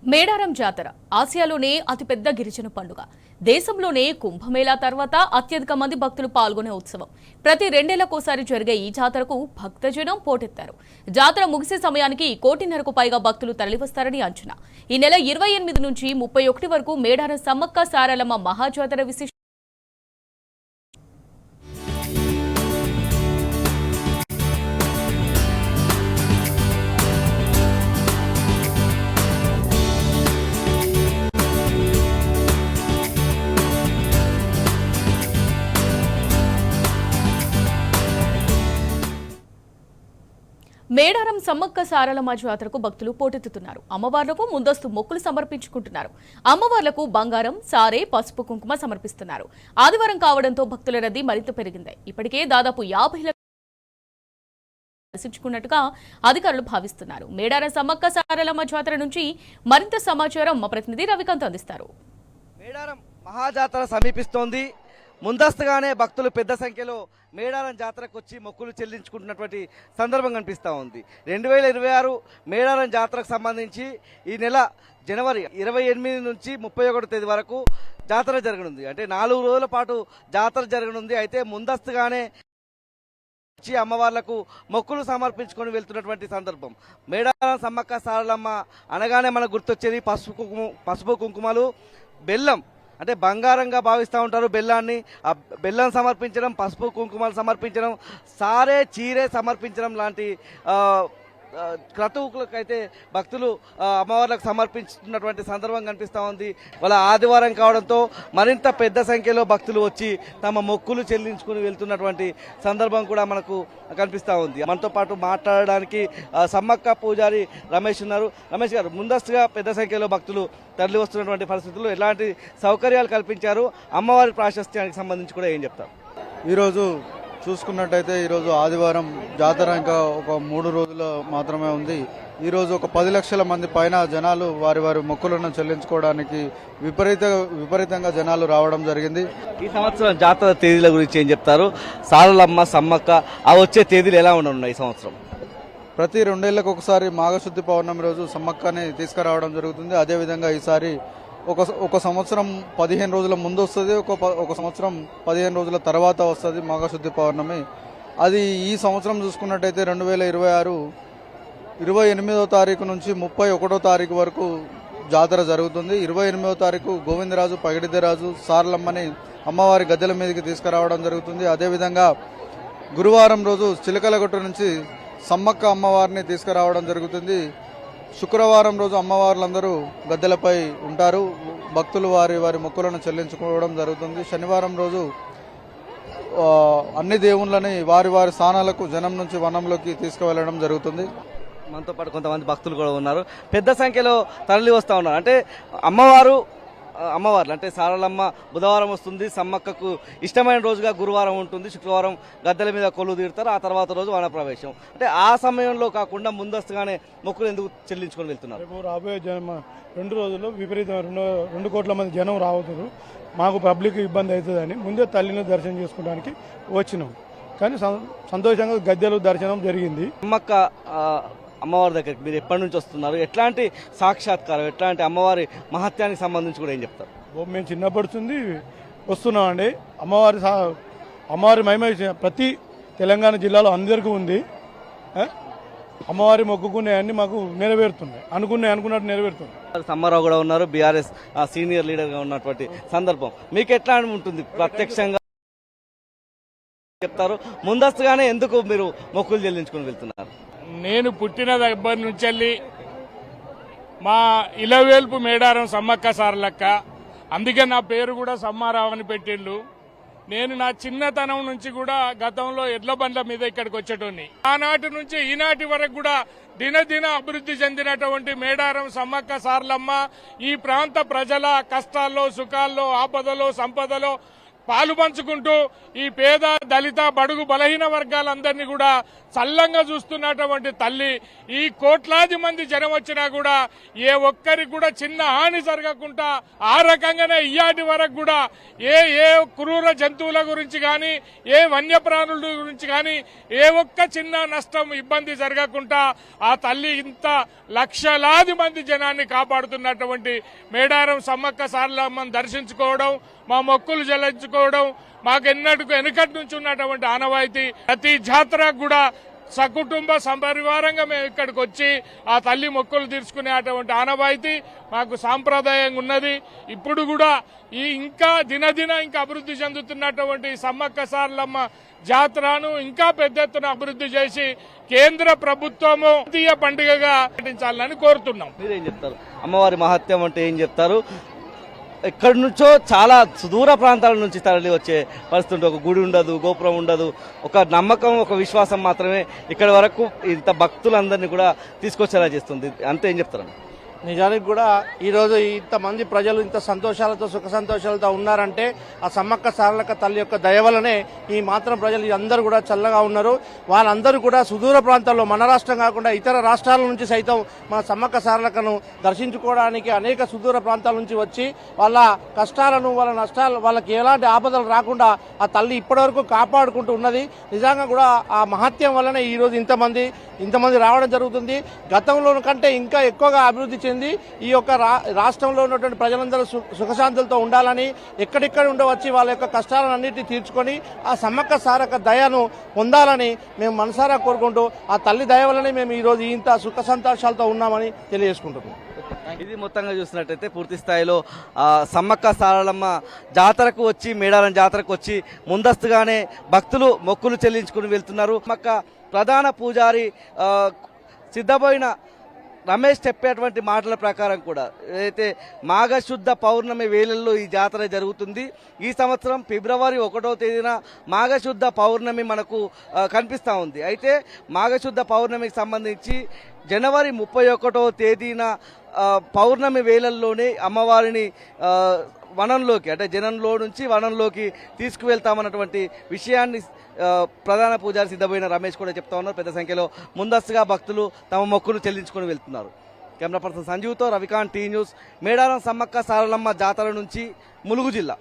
మేడారం జాతర ఆసియాలోనే అతిపెద్ద గిరిజన పండుగ. దేశంలోనే కుంభమేళా తర్వాత అత్యధిక మంది భక్తులు పాల్గొనే ఉత్సవం. ప్రతి రెండేళ్లకోసారి జరిగే ఈ జాతరకు భక్తజనం పోటెత్తారు. జాతర ముగిసే సమయానికి 1,50,00,000కు పైగా భక్తులు తరలివస్తారని అంచనా. ఈ నెల 28 నుంచి 31 వరకు మేడారం సమ్మక్క సారలమ్మ మహాజాతర విశిష్ట మేడారం సమ్మక్క సారలమ్మ జాతరకు భక్తులు పోటెత్తుతున్నారు. అమ్మవార్లకు ముందస్తు మొక్కులు సమర్పించుకుంటున్నారు. అమ్మవార్లకు బంగారం, సారే, పసుపు, కుంకుమ సమర్పిస్తున్నారు. ఆదివారం కావడంతో భక్తుల రద్దీ మరింత పెరిగింది. ఇప్పటికే దాదాపు 50 దర్శించుకున్నట్టుగా అధికారులు భావిస్తున్నారు. మేడారం సమ్మక్క సారలమ్మ జాతర నుంచి మరింత సమాచారం మా ప్రతినిధి రవికాంత్ అందిస్తారు. మేడారం మహాజాతర సమీపిస్తోంది. ముందస్తుగానే భక్తులు పెద్ద సంఖ్యలో మేడారం జాతరకు వచ్చి మొక్కులు చెల్లించుకుంటున్నటువంటి సందర్భం కనిపిస్తూ ఉంది. 2026 మేడారం జాతరకు సంబంధించి ఈ నెల జనవరి 28 నుంచి 31 తేదీ వరకు జాతర జరగనుంది. అంటే 4 రోజుల పాటు జాతర జరగనుంది. అయితే ముందస్తుగానే వచ్చి అమ్మవార్లకు మొక్కులు సమర్పించుకొని వెళ్తున్నటువంటి సందర్భం. మేడారం సమ్మక్క సారలమ్మ అనగానే మనకు గుర్తొచ్చేది పసుపు కుంకుమలు, బెల్లం. అంటే బంగారంగా భావిస్తూ ఉంటారు బెల్లాన్ని. ఆ బెల్లం సమర్పించడం, పసుపు కుంకుమలు సమర్పించడం, సారే చీరే సమర్పించడం లాంటి క్రతువులకైతే భక్తులు అమ్మవార్లకు సమర్పించుతున్నటువంటి సందర్భం కనిపిస్తూ ఉంది. వాళ్ళ ఆదివారం కావడంతో మరింత పెద్ద సంఖ్యలో భక్తులు వచ్చి తమ మొక్కులు చెల్లించుకుని వెళ్తున్నటువంటి సందర్భం కూడా మనకు కనిపిస్తూ ఉంది. మనతో పాటు మాట్లాడడానికి సమ్మక్క పూజారి రమేష్ ఉన్నారు. రమేష్ గారు, ముందస్తుగా పెద్ద సంఖ్యలో భక్తులు తరలి వస్తున్నటువంటి పరిస్థితుల్లో ఎలాంటి సౌకర్యాలు కల్పించారు? అమ్మవారి ప్రాశస్త్యానికి సంబంధించి కూడా ఏం చెప్తారు? ఈరోజు చూసుకున్నట్టయితే ఈరోజు ఆదివారం, జాతర ఇంకా ఒక 3 రోజులు మాత్రమే ఉంది. ఈరోజు ఒక 10 లక్షల మంది పైన జనాలు వారి వారి మొక్కులను చెల్లించుకోవడానికి విపరీతంగా జనాలు రావడం జరిగింది. ఈ సంవత్సరం జాతర తేదీల గురించి ఏం చెప్తారు? సారలమ్మ, సమ్మక్క ఆ వచ్చే తేదీలు ఎలా ఉండనున్నాయి ఈ సంవత్సరం? ప్రతి 2 ఏళ్లకు ఒకసారి మాఘశుద్ధి పౌర్ణమి రోజు సమ్మక్కని తీసుకురావడం జరుగుతుంది. అదేవిధంగా ఈసారి ఒక సంవత్సరం 15 రోజుల ముందు వస్తుంది, ఒక సంవత్సరం 15 రోజుల తర్వాత వస్తుంది మాఘశుద్ధి పౌర్ణమి. అది ఈ సంవత్సరం చూసుకున్నట్టయితే 2026 28వ తారీఖు నుంచి 31వ తారీఖు వరకు జాతర జరుగుతుంది. 28వ తారీఖు గోవిందరాజు, పగిడిద్దరాజు సారలమ్మని అమ్మవారి గద్దెల మీదకి తీసుకురావడం జరుగుతుంది. అదేవిధంగా గురువారం రోజు చిలకలగొట్టు నుంచి సమ్మక్క అమ్మవారిని తీసుకురావడం జరుగుతుంది. శుక్రవారం రోజు అమ్మవార్లందరూ గద్దెలపై ఉంటారు. భక్తులు వారి వారి మొక్కులను చెల్లించుకోవడం జరుగుతుంది. శనివారం రోజు అన్ని దేవుళ్ళని వారి వారి స్థానాలకు జనం నుంచి వనంలోకి తీసుకువెళ్ళడం జరుగుతుంది. మనతో పాటు కొంతమంది భక్తులు కూడా ఉన్నారు. పెద్ద సంఖ్యలో తరలి వస్తూ ఉన్నారు. అంటే అమ్మవార్లు అంటే సారలమ్మ బుధవారం వస్తుంది, సమ్మక్కకు ఇష్టమైన రోజుగా గురువారం ఉంటుంది, శుక్రవారం గద్దెల మీద కొలువు తీరుతారు, ఆ తర్వాత రోజు వనప్రవేశం. అంటే ఆ సమయంలో కాకుండా ముందస్తుగానే మొక్కులు ఎందుకు చెల్లించుకొని వెళ్తున్నారు? రాబోయే 2 రోజుల్లో విపరీతమైన 2 కోట్ల మంది జనం రావుతారు. మాకు పబ్లిక్ ఇబ్బంది అవుతుందని ముందే తల్లిని దర్శనం చేసుకోవడానికి వచ్చినాం. కానీ సంతోషంగా గద్దెలు దర్శనం జరిగింది. సమ్మక్క అమ్మవారి దగ్గరికి మీరు ఎప్పటి నుంచి వస్తున్నారు? ఎట్లాంటి సాక్షాత్కారం, ఎట్లాంటి అమ్మవారి మహత్యానికి సంబంధించి కూడా ఏం చెప్తారు? మేము చిన్నప్పటి వస్తున్నామండి. అమ్మవారి మహిమ ప్రతి తెలంగాణ జిల్లాలో అందరికీ ఉంది. అమ్మవారి మొక్కుకునేవన్నీ మాకు నెరవేరుతున్నాయి, అనుకున్నట్టు నెరవేరుతున్నాయి. సమ్మారావు కూడా ఉన్నారు, బీఆర్ఎస్ సీనియర్ లీడర్గా ఉన్నటువంటి సందర్భం. మీకు ఎట్లా ఉంటుంది? ప్రత్యక్షంగా చెప్తారు, ముందస్తుగానే ఎందుకు మీరు మొక్కులు చెల్లించుకుని వెళ్తున్నారు? నేను పుట్టిన దగ్గర నుంచి మా ఇలవేల్పు మేడారం సమ్మక్క సారలక్క, అందుకే నా పేరు కూడా సమ్మారావు అని పెట్టిండు. నేను నా చిన్నతనం నుంచి కూడా గతంలో ఎడ్ల బండ్ల మీద ఇక్కడికి వచ్చేటోని. ఆనాటి నుంచి ఈనాటి వరకు కూడా దినదిన అభివృద్ధి చెందినటువంటి మేడారం సమ్మక్క సారలమ్మ ఈ ప్రాంత ప్రజల కష్టాల్లో, సుఖాల్లో, ఆపదలో, సంపదలో పాలు పంచుకుంటూ ఈ పేద దళిత బడుగు బలహీన వర్గాలందరినీ కూడా చల్లంగా చూస్తున్నటువంటి తల్లి ఈ కోట్లాది మంది జనం వచ్చినా కూడా ఏ ఒక్కరికి కూడా చిన్న హాని జరగకుండా ఆ రకంగానే ఇయాటి వరకు కూడా ఏ క్రూర జంతువుల గురించి కానీ ఏ వన్యప్రాణుల గురించి కానీ ఏ ఒక్క చిన్న నష్టం ఇబ్బంది జరగకుండా ఆ తల్లి ఇంత లక్షలాది మంది జనాన్ని కాపాడుతున్నటువంటి మేడారం సమ్మక్క సారలమ్మను దర్శించుకోవడం మా మొక్కులు చెల్లించుకోవడం మాకు వెనుకటి నుంచి ఉన్నటువంటి ఆనవాయితీ ప్రతి జాతరకు కూడా సకుటుంబ సంపరివారంగా మేము ఇక్కడికి వచ్చి ఆ తల్లి మొక్కులు తీర్చుకునేటువంటి ఆనవాయితీ మాకు సాంప్రదాయంగా ఉన్నది. ఇప్పుడు కూడా ఈ ఇంకా దినదిన ఇంకా అభివృద్ధి చెందుతున్నటువంటి సమ్మక్క సారలమ్మ జాతరను ఇంకా పెద్ద ఎత్తున అభివృద్ధి చేసి కేంద్ర ప్రభుత్వము జాతీయ పండుగగా పాటించాలని కోరుతున్నాం. మీరేం చెప్తారు? అమ్మవారి మహత్యం అంటే ఏం చెప్తారు? ఎక్కడి నుంచో చాలా సుదూర ప్రాంతాల నుంచి తరలి వచ్చే పరిస్థితి, ఒక గుడి ఉండదు, గోపురం ఉండదు, ఒక నమ్మకం, ఒక విశ్వాసం మాత్రమే ఇక్కడి వరకు ఇంత భక్తులందరినీ కూడా తీసుకొచ్చేలా చేస్తుంది. అంతే ఏం చెప్తారు? నిజానికి కూడా ఈరోజు ఇంతమంది ప్రజలు ఇంత సంతోషాలతో సుఖ సంతోషాలతో ఉన్నారంటే ఆ సమ్మక్క సారలక్క తల్లి యొక్క దయ వల్లనే ఈ మాత్రం ప్రజలు అందరూ కూడా చల్లగా ఉన్నారు. వాళ్ళందరూ కూడా సుదూర ప్రాంతాల్లో మన రాష్ట్రం కాకుండా ఇతర రాష్ట్రాల నుంచి సైతం మన సమ్మక్క సారలక్కను దర్శించుకోవడానికి అనేక సుదూర ప్రాంతాల నుంచి వచ్చి వాళ్ళ కష్టాలను వాళ్ళ నష్టాలు వాళ్ళకి ఎలాంటి ఆపదలు రాకుండా ఆ తల్లి ఇప్పటివరకు కాపాడుకుంటూ ఉన్నది. నిజంగా కూడా ఆ మహత్యం వల్లనే ఈరోజు ఇంతమంది రావడం జరుగుతుంది. గతంలో కంటే ఇంకా ఎక్కువగా అభివృద్ధి చెంది ఈ యొక్క రాష్ట్రంలో ఉన్నటువంటి ప్రజలందరూ సుఖశాంతులతో ఉండాలని ఎక్కడెక్కడ ఉండవచ్చి వాళ్ళ యొక్క కష్టాలను అన్నింటినీ తీర్చుకొని ఆ సమ్మక్క సారక్క దయను పొందాలని మేము మనసారా కోరుకుంటూ ఆ తల్లి దయ వల్లనే మేము ఈరోజు ఇంత సుఖ సంతోషాలతో ఉన్నామని తెలియజేసుకుంటున్నాం. ఇది మొత్తంగా చూసినట్టయితే పూర్తి స్థాయిలో సమ్మక్క సారలమ్మ జాతరకు వచ్చి, మేడారం జాతరకు వచ్చి ముందస్తుగానే భక్తులు మొక్కులు చెల్లించుకుని వెళ్తున్నారు. సమ్మక్క ప్రధాన పూజారి సిద్ధపోయిన రమేష్ చెప్పేటువంటి మాటల ప్రకారం కూడా ఏదైతే మాఘశుద్ధ పౌర్ణమి వేళల్లో ఈ జాతర జరుగుతుంది. ఈ సంవత్సరం ఫిబ్రవరి 1వ తేదీన మాఘశుద్ధ పౌర్ణమి మనకు కనిపిస్తూ ఉంది. అయితే మాఘశుద్ధ పౌర్ణమికి సంబంధించి జనవరి 31వ తేదీన పౌర్ణమి వేళల్లోనే అమ్మవారిని వనంలోకి, అంటే జనంలో నుంచి వనంలోకి తీసుకువెళ్తామన్నటువంటి విషయాన్ని ప్రధాన పూజారి సిద్ధపోయిన రమేష్ కూడా చెప్తా ఉన్నారు. పెద్ద సంఖ్యలో ముందస్తుగా భక్తులు తమ మొక్కులు చెల్లించుకొని వెళ్తున్నారు. కెమెరా పర్సన్ సంజీవ్తో రవికాంత్, టీ న్యూస్, మేడారం సమ్మక్క సారలమ్మ జాతర నుంచి ములుగు జిల్లా.